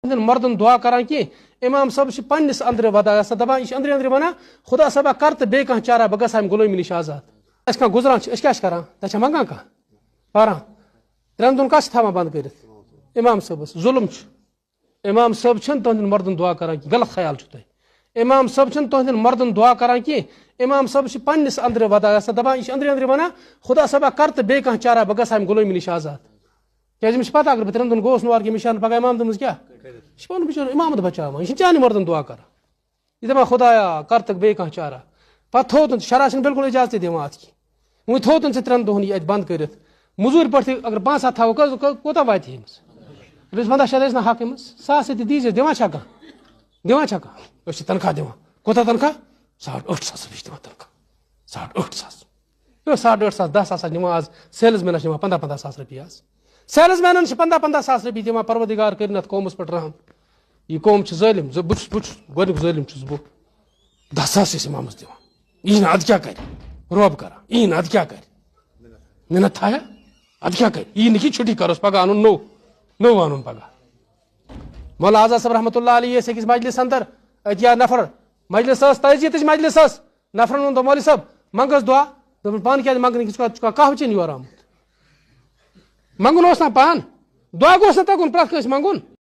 مردن دعا کران کی امام صاحب پنس اندر ودا دپان یہ اندر اندر ونان خدا صاحبہ کر تو بیٚیہِ کانٛہہ چارہ بہٕ گژھٕ امہِ غلٲمی نش آزاد اَسہِ کانٛہہ گُزران چھِ أسۍ کیٛاہ چھِ کران تتہِ چھا منگان کانٛہہ پران ترٛٮ۪ن دۄہن کتھ چھِ تھاوان بنٛد کٔرِتھ امام صٲبس ظلم چھُ امام صٲب چھِنہٕ تُہنٛدٮ۪ن مردن دعا کران کینٛہہ غلط خیال چھُ تۄہہِ امام صٲب چھِنہٕ تُہنٛدٮ۪ن مردن دعا کران کینٛہہ امام صٲب پنس اندر ودا دپان یہ اندر اندر ونان خدا صاحبہ کر تو بیٚیہِ کانٛہہ چارہ بہٕ گژھٕ امہِ غلٲمی نش آزاد کیٛازِ أمِس چھِ پتہ اگر بہٕ ترٛٮ۪ن دۄہن گوس نہٕ وارٕ کینٛہہ مےٚ چھِ پگاہ امام دٔپمٕژ کیٛاہ یہ پنُن بِچور امامت بچاوان یہ چانہِ مردن دعا کران یہ دپان خدایا کر تک بیٚیہِ کانٛہہ چارہ پتہٕ تھوٚو شرح چھِنہٕ بالکل اجازتٕے دِوان اتھ کینٛہہ وۄنۍ تھوٚو ژےٚ ترٛٮ۪ن دۄہن یہِ اتہِ بنٛد کٔرِتھ موٚزوٗرۍ پٲٹھۍ تہِ اگر 500 تھاوو کوتاہ واتہِ أمِس رۄپیس 15 ٲسۍ نہ حق أمِس 100 تہِ دیٖزِ دِوان چھا کانٛہہ أسۍ چھِ تنخواہ دِوان کوٗتاہ تنخواہ 8,500 رۄپیہِ چھِ دِوان تنخواہ 8,500 10 ساس نِوان آز سیلٕز مینس نِوان 15 ساس رۄپیہِ آز سیلٕز مینن چھِ 15 ساس رۄپیہِ دِوان پروردگار کٔرِنۍ اتھ قومس پٮ۪ٹھ رحم یہ قوم چھِ ظٲلِم بہٕ چھُس گۄڈنیُک ظٲلِم چھُس بہٕ 10 ساس ٲسۍ امامس دِوان یی نہٕ ادٕ کیٛاہ کرِ روب کران یی نہٕ ادٕ کیٛاہ کرِ محنت تھایا ادٕ کیٛاہ کرِ یی نہٕ کہِ چھُٹی کروس پگاہ انُن نوٚو انُن پگاہ مولا آزاد صٲب رحمتہ اللہ علیہ ٲسۍ أکِس مجلس اندر اتہِ یا نفر مجلس ٲس تعزیتٕچ مجلس ٲس نفرن ووٚن مولوی صٲب منگس دعا دوٚپُن پانہٕ کیٛازِ منگنہٕ ژٕ کہوٕ چیٚنہِ یورٕ آمُت منگُن اوس نا پان دعا گوٚژھ نہ تگُن پرٛٮ۪تھ کٲنٛسہِ منگُن